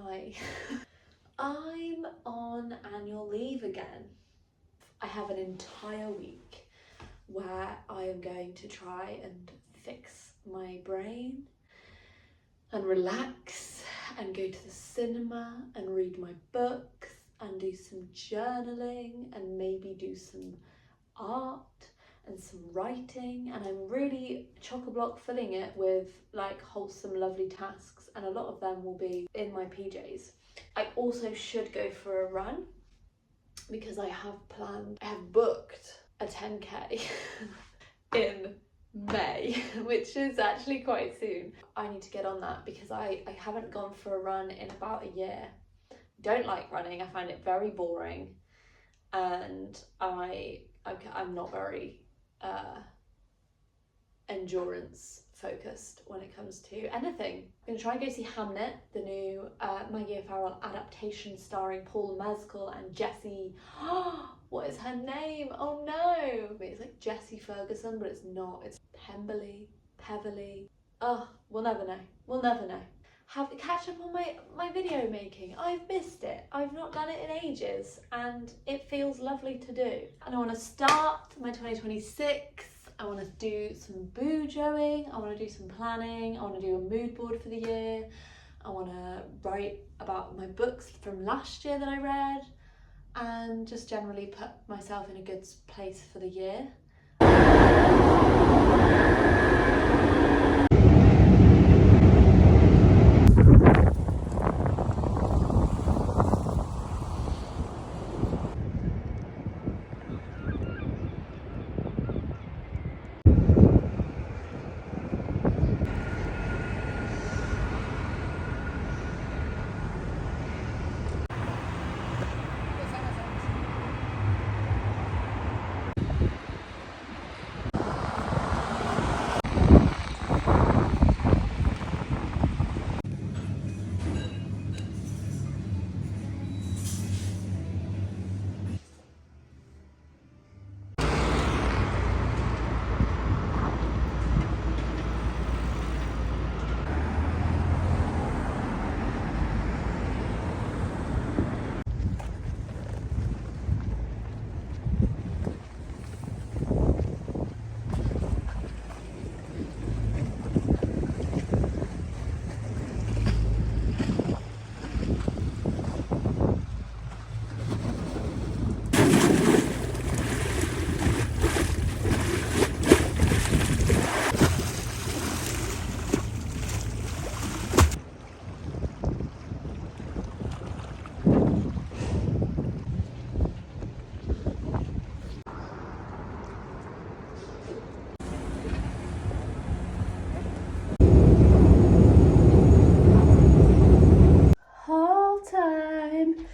Hi. I'm on annual leave again. I have an entire week where I am going to try and fix my brain and relax and go to the cinema and read my books and do some journaling and maybe do some art and some writing, and I'm really chock-a-block filling it with like wholesome, lovely tasks, and a lot of them will be in my PJs. I also should go for a run because I have booked a 10k in May, which is actually quite soon. I need to get on that because I haven't gone for a run in about a year. Don't like running, I find it very boring, and I'm not very endurance focused when it comes to anything. I'm gonna try and go see Hamnet, the new Maggie O'Farrell adaptation starring Paul Mescal and Jessie. What is her name? Oh no! It's like Jessie Ferguson, but it's not. It's Peverly. Oh, we'll never know. We'll never know. Catch up on my video making. I've missed it. I've not done it in ages and it feels lovely to do. And I want to start my 2026. I want to do some boojoing. I want to do some planning. I want to do a mood board for the year. I want to write about my books from last year that I read and just generally put myself in a good place for the year.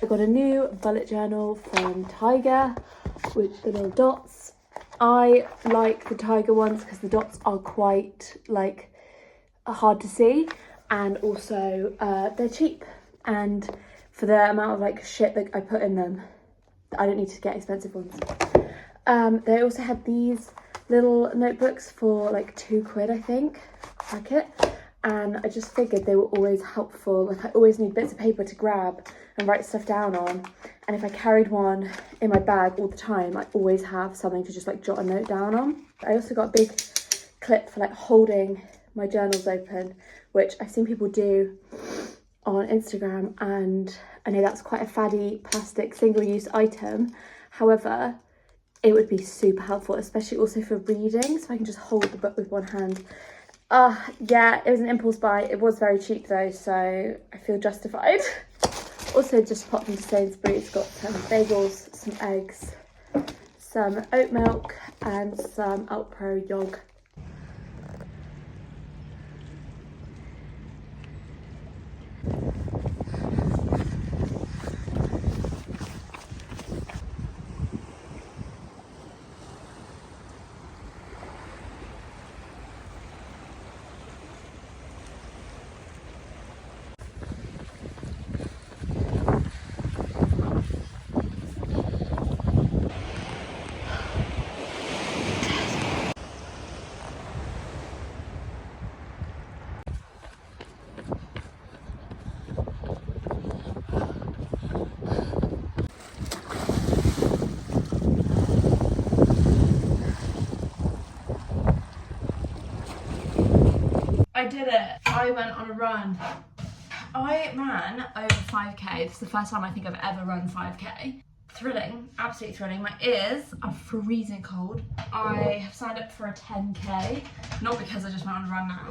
I got a new bullet journal from Tiger with the little dots. I like the Tiger ones because the dots are quite like hard to see, and also they're cheap, and for the amount of like shit that I put in them, I don't need to get expensive ones. They also had these little notebooks for like £2 I think, packet. And I just figured they were always helpful. Like I always need bits of paper to grab and write stuff down on. And if I carried one in my bag all the time, I always have something to just like jot a note down on. I also got a big clip for like holding my journals open, which I've seen people do on Instagram. And I know that's quite a faddy plastic single-use item. However, it would be super helpful, especially also for reading. So I can just hold the book with one hand. Yeah, it was an impulse buy. It was very cheap though, so I feel justified. Also just popped into Sainsbury's, got some bagels, some eggs, some oat milk and some Alpro yogurt. I did it. I went on a run. I ran over 5k. This is the first time I think I've ever run 5k. Thrilling, absolutely thrilling. My ears are freezing cold. I have signed up for a 10k, not because I just went on a run now.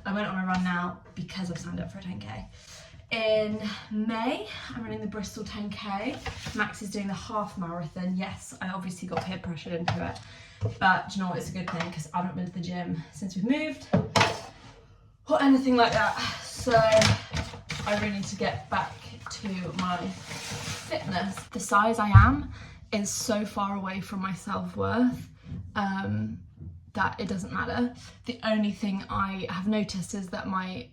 I went on a run now because I've signed up for a 10k. In May, I'm running the Bristol 10k. Max is doing the half marathon. Yes, I obviously got peer pressured into it, but do you know what, it's a good thing because I haven't been to the gym since we've moved or anything like that. So I really need to get back to my fitness. The size I am is so far away from my self-worth that it doesn't matter. The only thing I have noticed is that my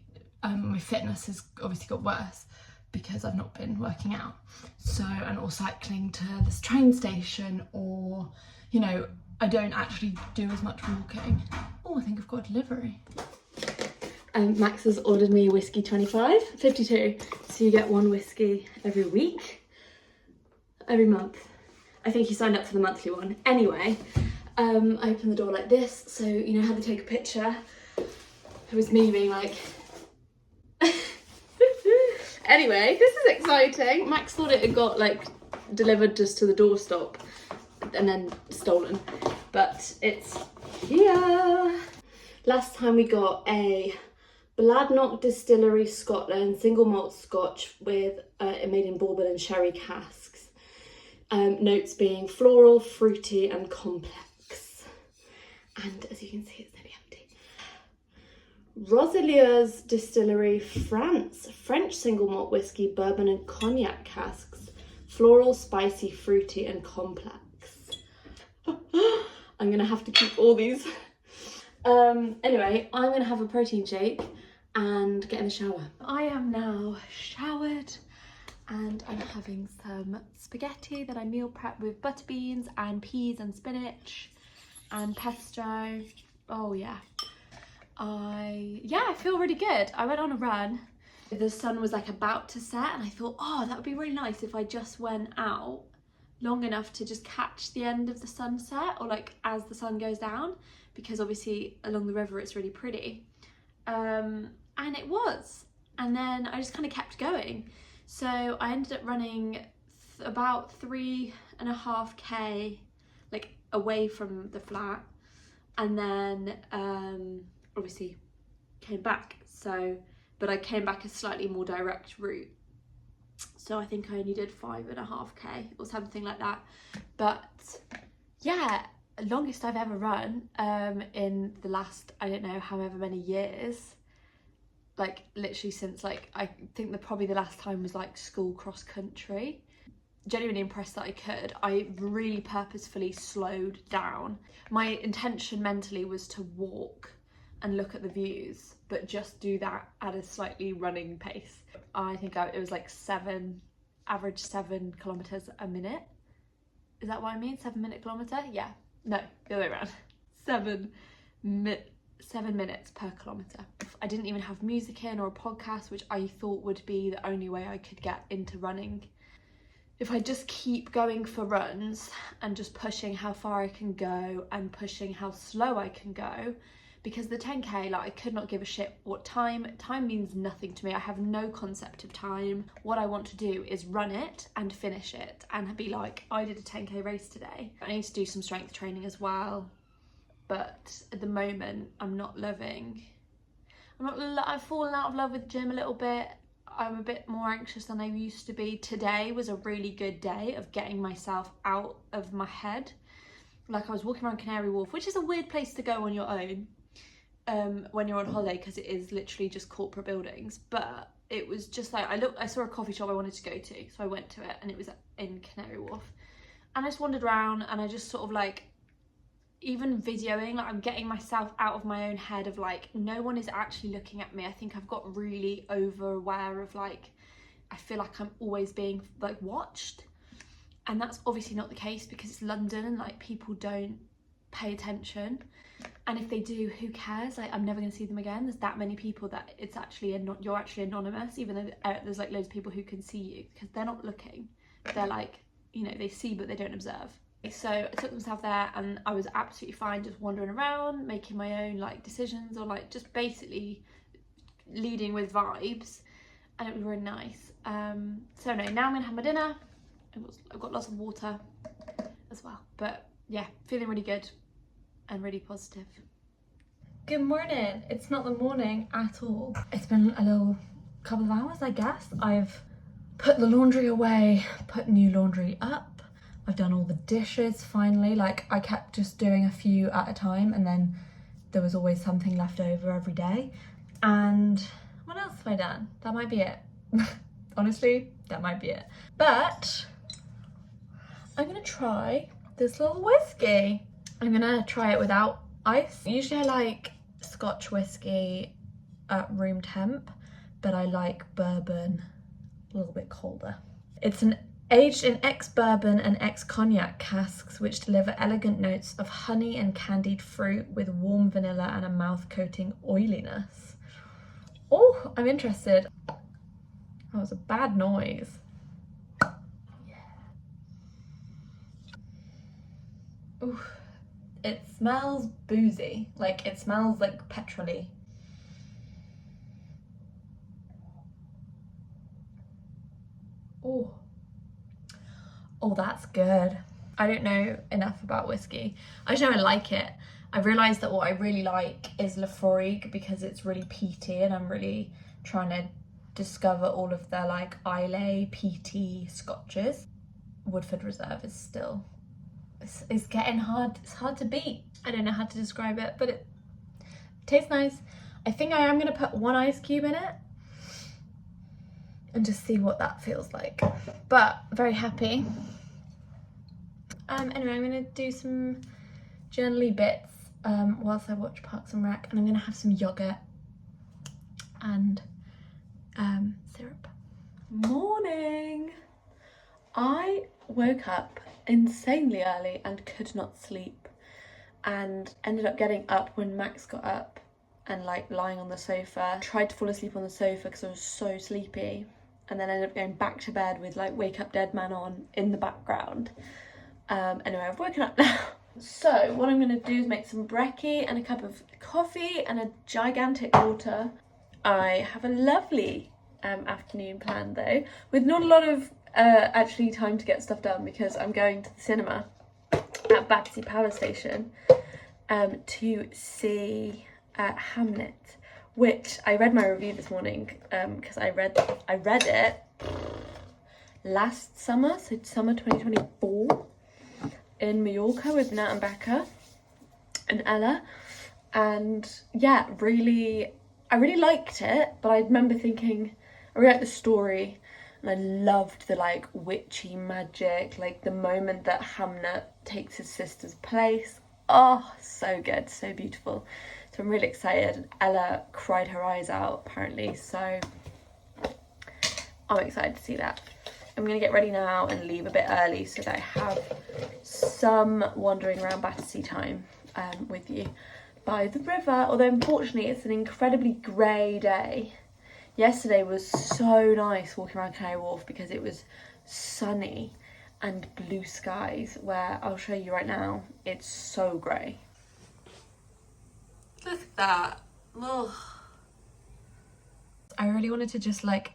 fitness has obviously got worse because I've not been working out. So, and or cycling to this train station, or, you know, I don't actually do as much walking. Oh, I think I've got a delivery. Max has ordered me whiskey 52, so you get one whiskey every month. I think he signed up for the monthly one. Anyway, I opened the door like this, so you know how they take a picture? It was me being like... Anyway, this is exciting. Max thought it had got like delivered just to the doorstep and then stolen, but it's here. Last time we got a Bladnoch Distillery Scotland single malt scotch with made in bourbon and sherry casks. Notes being floral, fruity and complex. And as you can see, it's nearly empty. Roseliers Distillery France, French single malt whiskey, bourbon and cognac casks. Floral, spicy, fruity and complex. I'm gonna have to keep all these. Anyway, I'm gonna have a protein shake and get in the shower. I am now showered and I'm having some spaghetti that I meal prep with butter beans and peas and spinach and pesto. Oh yeah. I feel really good. I went on a run. The sun was like about to set and I thought, oh, that would be really nice if I just went out long enough to just catch the end of the sunset, or like as the sun goes down, because obviously along the river it's really pretty. And it was. And then I just kind of kept going. So I ended up running about 3.5k like away from the flat, and then obviously came back. So, but I came back a slightly more direct route. So I think I only did 5.5k or something like that. But yeah, longest I've ever run in the last, I don't know, however many years. Like literally since like, I think probably the last time was like school cross country. Genuinely impressed that I could. I really purposefully slowed down. My intention mentally was to walk and look at the views, but just do that at a slightly running pace. I think it was like average 7 kilometers a minute. Is that what I mean? 7 minute kilometer? Yeah. No, the other way around. 7 minutes per kilometer. I didn't even have music in or a podcast, which I thought would be the only way I could get into running. If I just keep going for runs and just pushing how far I can go and pushing how slow I can go, because the 10k, like I could not give a shit what time means nothing to me. I have no concept of time. What I want to do is run it and finish it and be like, I did a 10k race today. I need to do some strength training as well, but at the moment I'm not loving. I've fallen out of love with the gym a little bit. I'm a bit more anxious than I used to be. Today was a really good day of getting myself out of my head. Like I was walking around Canary Wharf, which is a weird place to go on your own when you're on holiday, because it is literally just corporate buildings. But it was just like, I saw a coffee shop I wanted to go to, so I went to it, and it was in Canary Wharf. And I just wandered around and I just sort of like, even videoing, like I'm getting myself out of my own head of like, no one is actually looking at me. I think I've got really over aware of like, I feel like I'm always being like watched, and that's obviously not the case because it's London and like people don't pay attention, and if they do, who cares? Like I'm never going to see them again. There's that many people that it's actually you're actually anonymous, even though there's like loads of people who can see you, because they're not looking. They're like, you know, they see but they don't observe. So I took myself there and I was absolutely fine just wandering around, making my own like decisions, or like just basically leading with vibes, and it was really nice. So no, now I'm gonna have my dinner. I've got lots of water as well, but yeah, feeling really good and really positive. Good morning. It's not the morning at all. It's been a little couple of hours, I guess. I've put the laundry away, put new laundry up. I've done all the dishes finally. Like, I kept just doing a few at a time and then there was always something left over every day. And what else have I done? That might be it. Honestly, that might be it. But I'm gonna try this little whiskey. I'm gonna try it without ice. Usually I like Scotch whiskey at room temp, but I like bourbon a little bit colder. It's aged in ex-bourbon and ex-cognac casks, which deliver elegant notes of honey and candied fruit with warm vanilla and a mouth-coating oiliness. Oh, I'm interested. That was a bad noise. Yeah. Ooh. It smells boozy. Like, it smells like petrol-y. Oh. Oh, that's good. I don't know enough about whiskey. I just know I like it. I realised that what I really like is Lafroig because it's really peaty, and I'm really trying to discover all of their like Islay peaty scotches. Woodford Reserve is still, it's getting hard. It's hard to beat. I don't know how to describe it, but it tastes nice. I think I am going to put 1 ice cube in it and just see what that feels like. But very happy. Anyway, I'm gonna do some journaly bits whilst I watch Parks and Rec, and I'm gonna have some yogurt and syrup. Morning! I woke up insanely early and could not sleep, and ended up getting up when Max got up and like lying on the sofa. Tried to fall asleep on the sofa because I was so sleepy, and then ended up going back to bed with like Wake Up Dead Man on in the background. Anyway, I've woken up now. So what I'm gonna do is make some brekkie and a cup of coffee and a gigantic water. I have a lovely afternoon planned though, with not a lot of actually time to get stuff done, because I'm going to the cinema at Battersea Power Station to see Hamnet, which I read my review this morning because I read it last summer, so summer 2024, in Mallorca with Nat and Becca and Ella, and yeah, I really liked it. But I remember thinking, I really liked the story, and I loved the like witchy magic, like the moment that Hamnet takes his sister's place. Oh, so good, so beautiful. So I'm really excited. Ella cried her eyes out apparently, so I'm excited to see that. I'm gonna get ready now and leave a bit early so that I have some wandering around Battersea time with you by the river. Although unfortunately it's an incredibly grey day. Yesterday was so nice walking around Canary Wharf because it was sunny and blue skies, where I'll show you right now, it's so grey. Look at that. Ugh. I really wanted to just like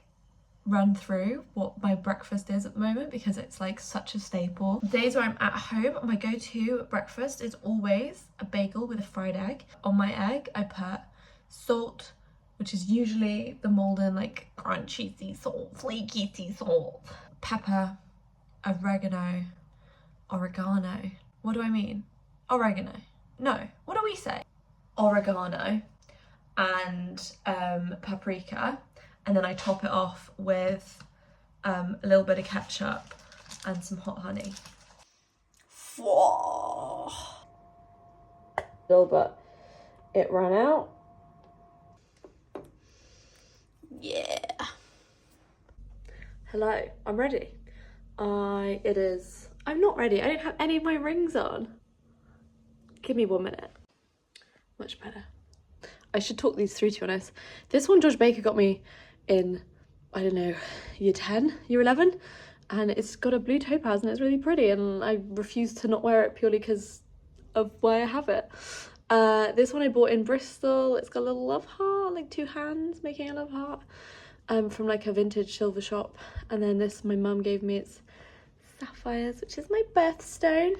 run through what my breakfast is at the moment, because it's like such a staple. Days where I'm at home, my go-to breakfast is always a bagel with a fried egg. On my egg I put salt, which is usually the Malden like crunchy sea salt, flaky sea salt, pepper, oregano. What do I mean? Oregano. No, what do we say? Oregano and paprika. And then I top it off with a little bit of ketchup and some hot honey. But it ran out. Yeah. Hello, I'm ready. I'm not ready. I don't have any of my rings on. Give me 1 minute. Much better. I should talk these through, to be honest. This one George Baker got me in, I don't know, year 10, year 11. and it's got a blue topaz and it's really pretty, and I refuse to not wear it purely because of why I have it. This one I bought in Bristol. It's got a little love heart, like two hands making a love heart, from like a vintage silver shop. And then this my mum gave me, it's sapphires, which is my birthstone.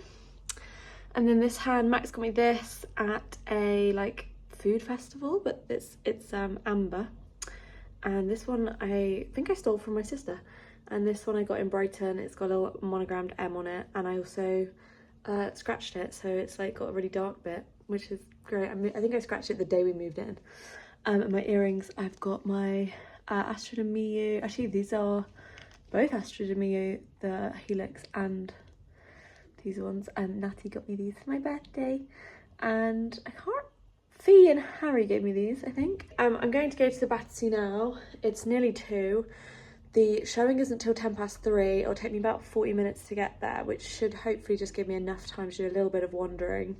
And then this hand, Max got me this at a like food festival, but it's amber. And this one I think I stole from my sister. And this one I got in Brighton. It's got a little monogrammed M on it, and I also scratched it, so it's like got a really dark bit, which is great. I think I scratched it the day we moved in. And my earrings, I've got my Astrid and Miyu. Actually, these are both Astrid and Miyu, the Helix and these ones. And Natty got me these for my birthday. And I can't... Fee and Harry gave me these, I think. I'm going to go to the Battersea now. It's nearly 2. The showing isn't till 3:10. It'll take me about 40 minutes to get there, which should hopefully just give me enough time to do a little bit of wandering.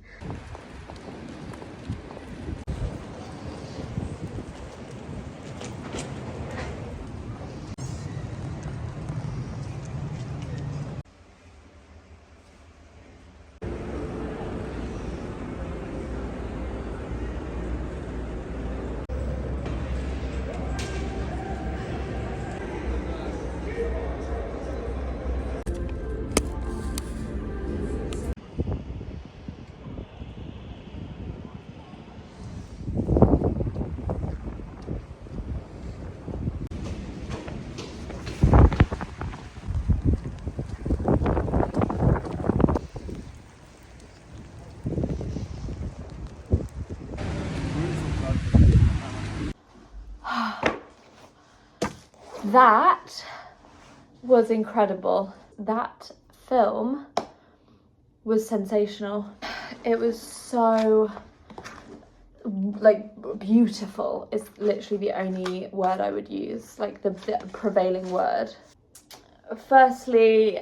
That was incredible. That film was sensational. It was so like beautiful is literally the only word I would use, like the prevailing word. Firstly,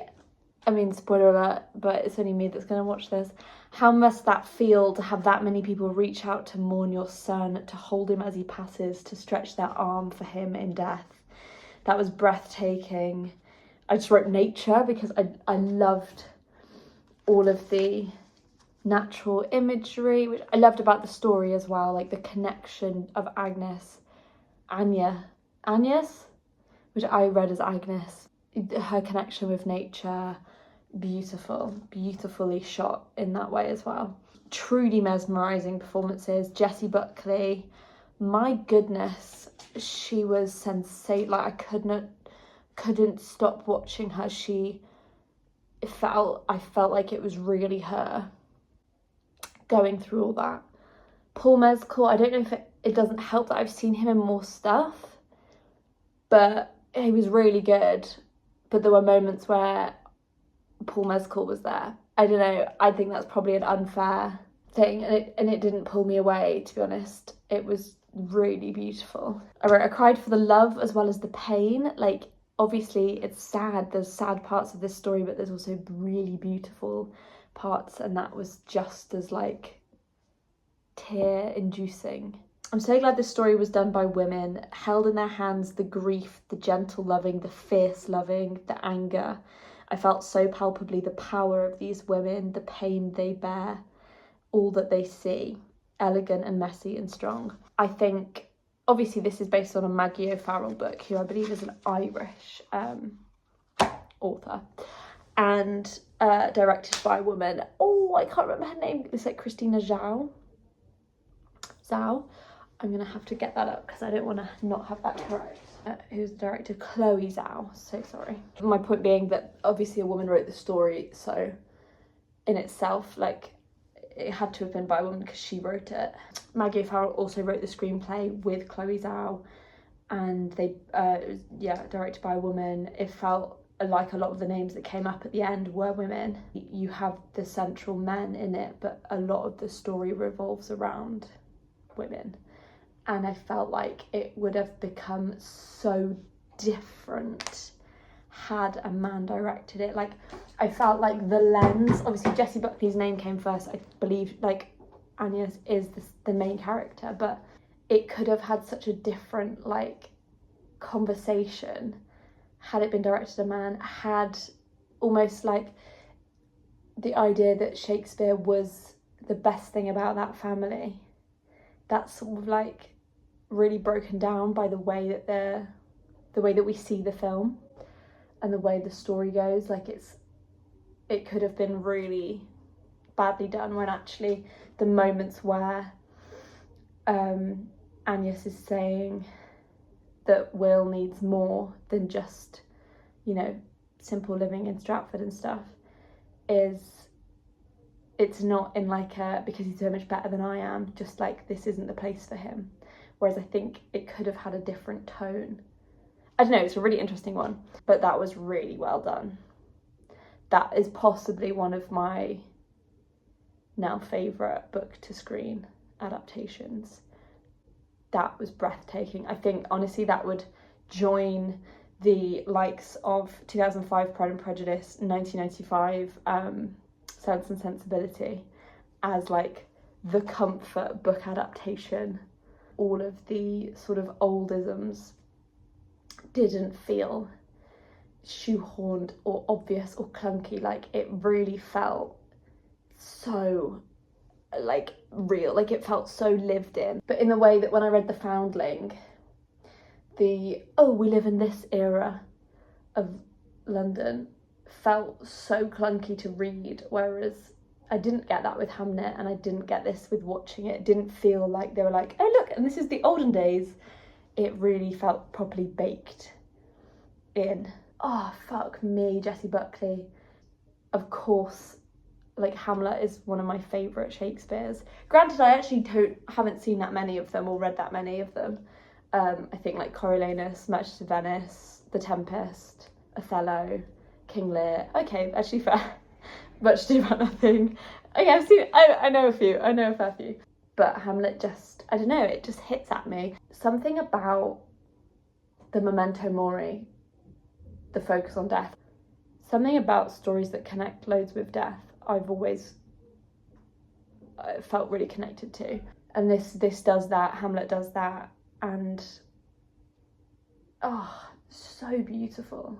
I mean, spoiler alert, but it's only me that's going to watch this. How must that feel to have that many people reach out to mourn your son, to hold him as he passes, to stretch their arm for him in death? That was breathtaking. I just wrote nature because I loved all of the natural imagery, which I loved about the story as well, like the connection of Agnes, which I read as Agnes, her connection with nature, beautifully shot in that way as well. Truly mesmerising performances. Jessie Buckley, my goodness, she was sensational. Like I couldn't stop watching her. I felt like it was really her going through all that. Paul Mescal, I don't know if it doesn't help that I've seen him in more stuff, but he was really good. But there were moments where Paul Mescal was there. I don't know, I think that's probably an unfair thing, and it didn't pull me away, to be honest. It was really beautiful. I cried for the love as well as the pain. Like, obviously it's sad, there's sad parts of this story, but there's also really beautiful parts, and that was just as like tear inducing. I'm so glad this story was done by women, held in their hands the grief, the gentle loving, the fierce loving, the anger. I felt so palpably the power of these women, the pain they bear, all that they see, elegant and messy and strong. I think, obviously this is based on a Maggie O'Farrell book, who I believe is an Irish author, and directed by a woman. Oh, I can't remember her name. It's like Christina Zhao. I'm gonna have to get that up because I don't want to not have that correct. Who's the director? Chloe Zhao. So sorry. My point being that obviously a woman wrote the story, so in itself, like, it had to have been by a woman because she wrote it. Maggie O'Farrell also wrote the screenplay with Chloe Zhao, and they, it was, directed by a woman. It felt like a lot of the names that came up at the end were women. You have the central men in it, but a lot of the story revolves around women. And I felt like it would have become so different had a man directed it. Like, I felt like the lens, obviously Jessie Buckley's name came first, I believe, like Agnes is the main character, but it could have had such a different like conversation had it been directed a man, had almost like the idea that Shakespeare was the best thing about that family. That's sort of like really broken down by the way that we see the film and the way the story goes. Like it could have been really badly done, when actually the moments where Agnes is saying that Will needs more than just, you know, simple living in Stratford and stuff, it's not in like a, because he's so much better than I am, just like this isn't the place for him. Whereas I think it could have had a different tone. I don't know, it's a really interesting one, but that was really well done. That is possibly one of my now favourite book to screen adaptations. That was breathtaking. I think honestly that would join the likes of 2005 Pride and Prejudice, 1995 Sense and Sensibility as like the comfort book adaptation. All of the sort of oldisms didn't feel shoehorned or obvious or clunky. Like it really felt so like real, like it felt so lived in. But in the way that when I read The Foundling, we live in this era of London felt so clunky to read, whereas I didn't get that with Hamnet, and I didn't get this with watching it. It didn't feel like they were like, oh look, and this is the olden days. It really felt properly baked in. Oh fuck me, Jessie Buckley. Of course, like Hamlet is one of my favourite Shakespeares. Granted, I actually haven't seen that many of them or read that many of them. I think like Coriolanus, Merchant of Venice, The Tempest, Othello, King Lear. Okay, actually fair. Much Ado About Nothing. Okay, I know a fair few. But Hamlet just, I don't know, it just hits at me. Something about the memento mori, the focus on death. Something about stories that connect loads with death, I've always felt really connected to. And this does that, Hamlet does that, and so beautiful.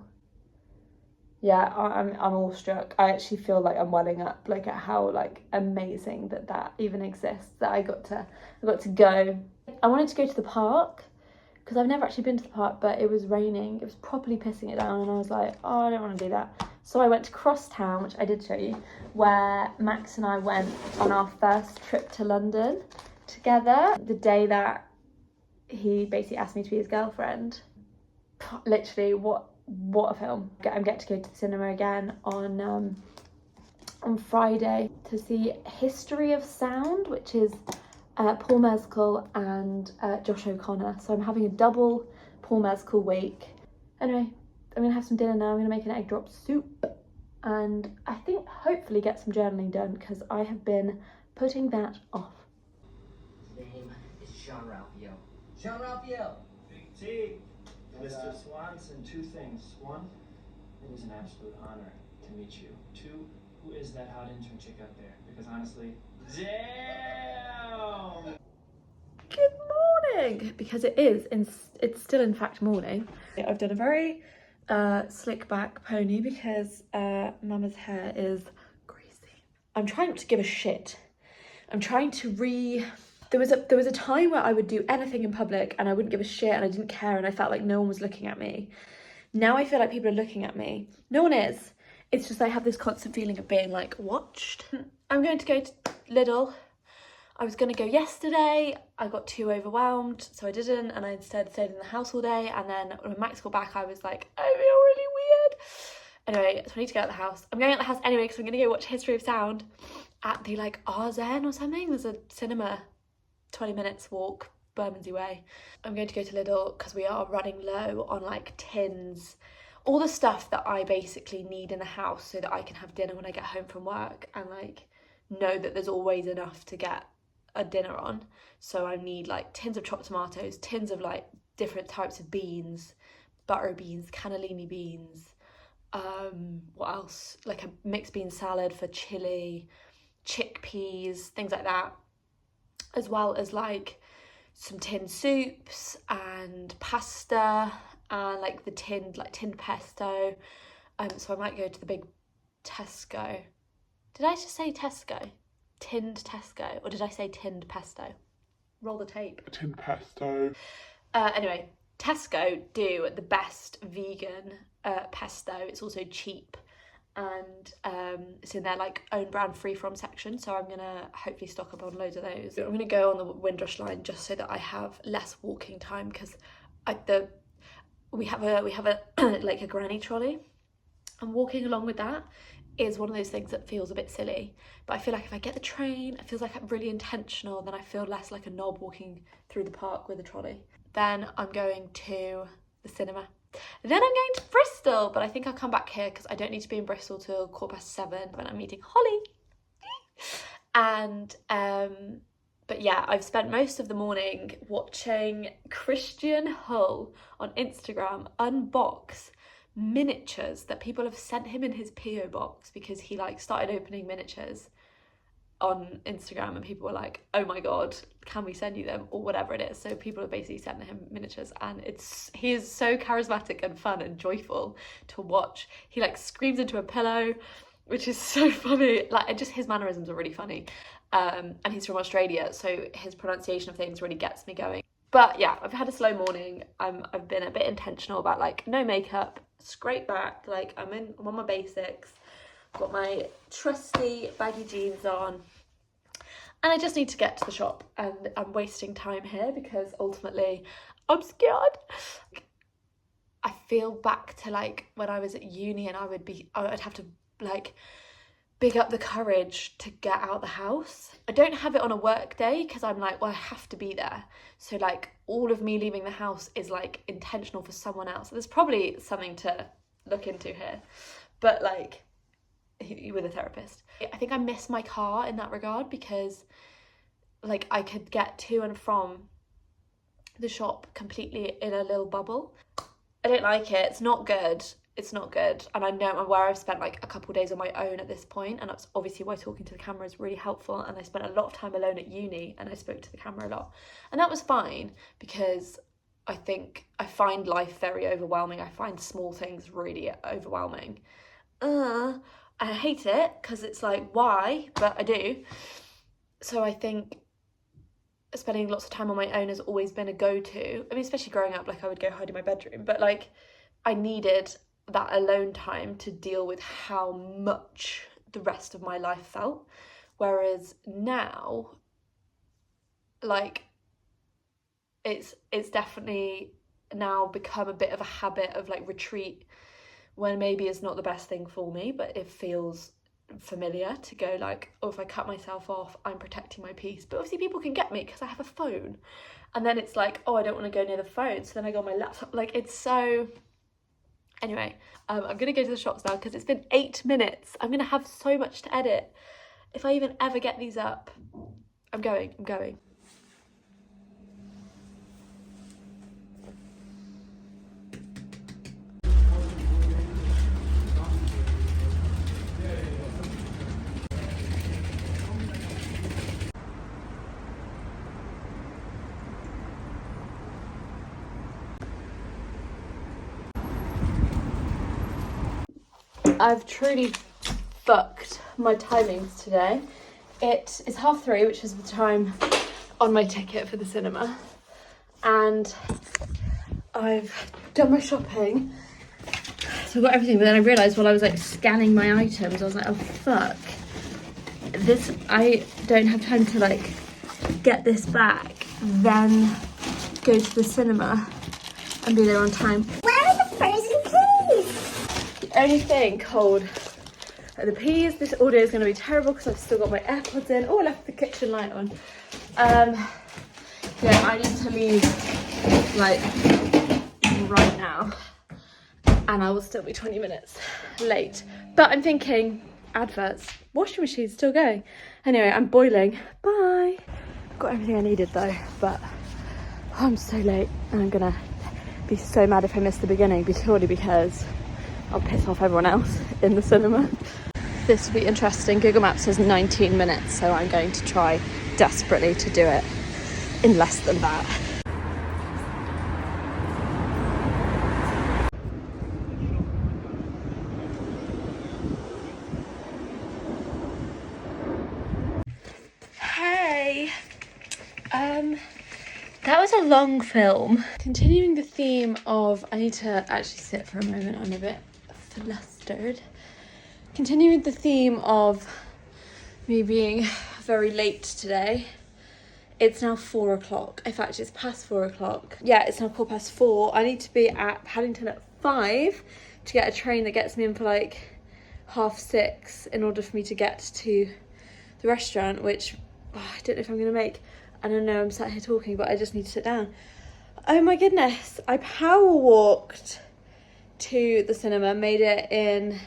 Yeah, I'm awestruck. I actually feel like I'm welling up, like at how like amazing that even exists, that I got to go. I wanted to go to the park because I've never actually been to the park, but it was raining. It was properly pissing it down, and I was like, oh, I don't want to do that. So I went to Crosstown, which I did show you, where Max and I went on our first trip to London together. The day that he basically asked me to be his girlfriend. Literally, what a film. I'm getting to go to the cinema again on Friday to see History of Sound, which is Paul Mescal and Josh O'Connor. So I'm having a double Paul Mescal week. Anyway, I'm gonna have some dinner now. I'm gonna make an egg drop soup, and I think hopefully get some journaling done because I have been putting that off. His name is Jean-Raphael. Jean-Raphael! See, Mr. Swanson, two things. One, it was an absolute honor to meet you. Two, who is that hot intern chick out there? Because honestly, damn! Good morning! Because it's still in fact morning. I've done a very slick back pony because Mama's hair is greasy. I'm trying not to give a shit. I'm trying to There was a time where I would do anything in public and I wouldn't give a shit and I didn't care and I felt like no one was looking at me. Now I feel like people are looking at me. No one is. It's just I have this constant feeling of being like watched. I'm going to go to Lidl. I was going to go yesterday. I got too overwhelmed, so I didn't, and I instead stayed in the house all day. And then when Max got back, I was like, I feel really weird. Anyway, so I need to get out of the house. I'm going out of the house anyway because I'm going to go watch History of Sound at the like Arzen or something. There's a cinema 20 minutes walk, Bermondsey Way. I'm going to go to Lidl because we are running low on like tins, all the stuff that I basically need in the house so that I can have dinner when I get home from work and like know that there's always enough to get a dinner on. So I need like tins of chopped tomatoes, tins of like different types of beans, butter beans, cannellini beans, what else, like a mixed bean salad for chili, chickpeas, things like that, as well as like some tin soups and pasta and like the tinned pesto. So I might go to the big Tesco. Did I just say Tesco? Tinned Tesco, or did I say tinned pesto? Roll the tape. Tinned pesto. Anyway, Tesco do the best vegan pesto. It's also cheap, and it's in their like own brand free from section. So I'm gonna hopefully stock up on loads of those. I'm gonna go on the Windrush line just so that I have less walking time, because we have a like a granny trolley, and walking along with that is one of those things that feels a bit silly. But I feel like if I get the train, it feels like I'm really intentional, then I feel less like a knob walking through the park with a trolley. Then I'm going to the cinema. Then I'm going to Bristol, but I think I'll come back here because I don't need to be in Bristol till 7:15 when I'm meeting Holly. And but yeah, I've spent most of the morning watching Christian Hull on Instagram unbox miniatures that people have sent him in his PO box, because he like started opening miniatures on Instagram and people were like, oh my god, can we send you them, or whatever it is. So people have basically sent him miniatures, and he is so charismatic and fun and joyful to watch. He like screams into a pillow, which is so funny. Like, just his mannerisms are really funny, and he's from Australia, so his pronunciation of things really gets me going. But yeah, I've had a slow morning. I've been a bit intentional about like no makeup, straight back, like I'm on my basics, got my trusty baggy jeans on, and I just need to get to the shop, and I'm wasting time here because ultimately I'm scared. I feel back to like when I was at uni, and I'd have to like big up the courage to get out the house. I don't have it on a work day because I'm like, well, I have to be there. So like all of me leaving the house is like intentional for someone else. There's probably something to look into here, but like with a therapist. I think I miss my car in that regard, because like I could get to and from the shop completely in a little bubble. I don't like it. It's not good. It's not good. And I know I'm aware I've spent like a couple of days on my own at this point, and that's obviously why talking to the camera is really helpful. And I spent a lot of time alone at uni, and I spoke to the camera a lot, and that was fine, because I think I find life very overwhelming. I find small things really overwhelming. I hate it because it's like, why? But I do. So I think spending lots of time on my own has always been a go-to. I mean, especially growing up, like I would go hide in my bedroom, but like I needed that alone time to deal with how much the rest of my life felt. Whereas now, like it's definitely now become a bit of a habit of like retreat, when maybe it's not the best thing for me, but it feels familiar to go like, oh, if I cut myself off, I'm protecting my peace. But obviously people can get me because I have a phone, and then it's like, oh, I don't want to go near the phone, so then I go on my laptop. Like, it's so... Anyway, I'm gonna go to the shops now because it's been 8 minutes. I'm gonna have so much to edit. If I even ever get these up, I'm going. I've truly fucked my timings today. It is 3:30, which is the time on my ticket for the cinema, and I've done my shopping, so I've got everything. But then I realised while I was like scanning my items, I was like, oh fuck, this, I don't have time to like get this back, then go to the cinema and be there on time. Where are the frozen peas? The only thing cold are the peas. This audio is going to be terrible because I've still got my AirPods in. Oh, I left the kitchen light on. Yeah, I need to leave like right now, and I will still be 20 minutes late. But I'm thinking, adverts, washing machine's still going. Anyway, I'm boiling. Bye. Got everything I needed though, but I'm so late, and I'm gonna be so mad if I miss the beginning, purely because I'll piss off everyone else in the cinema. This will be interesting. Google Maps says 19 minutes, so I'm going to try desperately to do it in less than that. That was a long film. Continuing the theme of, I need to actually sit for a moment, I'm a bit flustered. Continuing the theme of me being very late today. It's now 4 o'clock. In fact, it's past 4 o'clock. Yeah, it's now 4:15. I need to be at Paddington at 5 to get a train that gets me in for like 6:30 in order for me to get to the restaurant, which I don't know if I'm going to make. I don't know, I'm sat here talking, but I just need to sit down. Oh my goodness. I power walked to the cinema, made it in,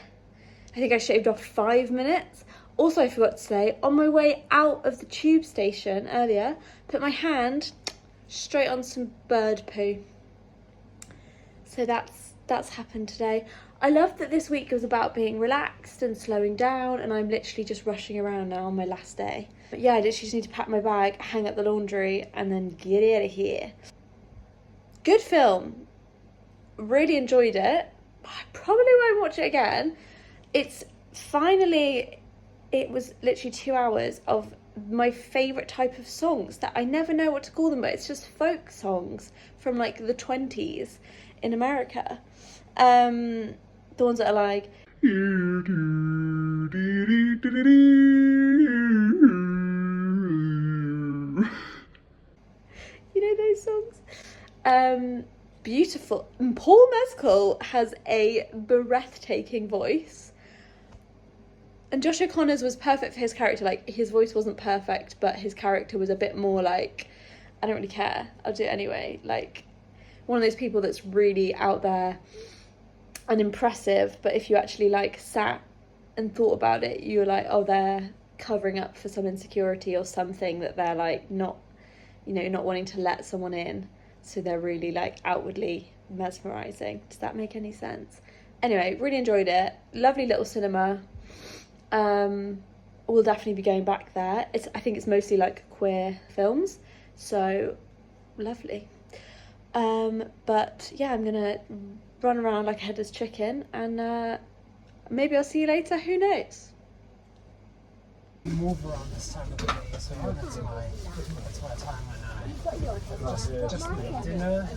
I think I shaved off 5 minutes. Also, I forgot to say, on my way out of the tube station earlier, put my hand straight on some bird poo. So that's happened today. I love that this week was about being relaxed and slowing down, and I'm literally just rushing around now on my last day. But yeah, I literally just need to pack my bag, hang up the laundry, and then get out of here. Good film. Really enjoyed it. I probably won't watch it again. It was literally 2 hours of my favourite type of songs that I never know what to call them, but it's just folk songs from like the 20s in America. The ones that are like, you know those songs? Beautiful. And Paul Mescal has a breathtaking voice. And Josh O'Connor's was perfect for his character. Like, his voice wasn't perfect, but his character was a bit more like, I don't really care, I'll do it anyway. Like, one of those people that's really out there and impressive, but if you actually like sat and thought about it, you're like, oh, they're covering up for some insecurity or something that they're like not wanting to let someone in. So they're really like outwardly mesmerizing. Does that make any sense? Anyway, really enjoyed it. Lovely little cinema. We'll definitely be going back there. I think it's mostly like queer films, so lovely. But yeah, I'm gonna run around like a headless chicken, and maybe I'll see you later. Who knows? Move around this time of the day, so that's my time when I just made dinner.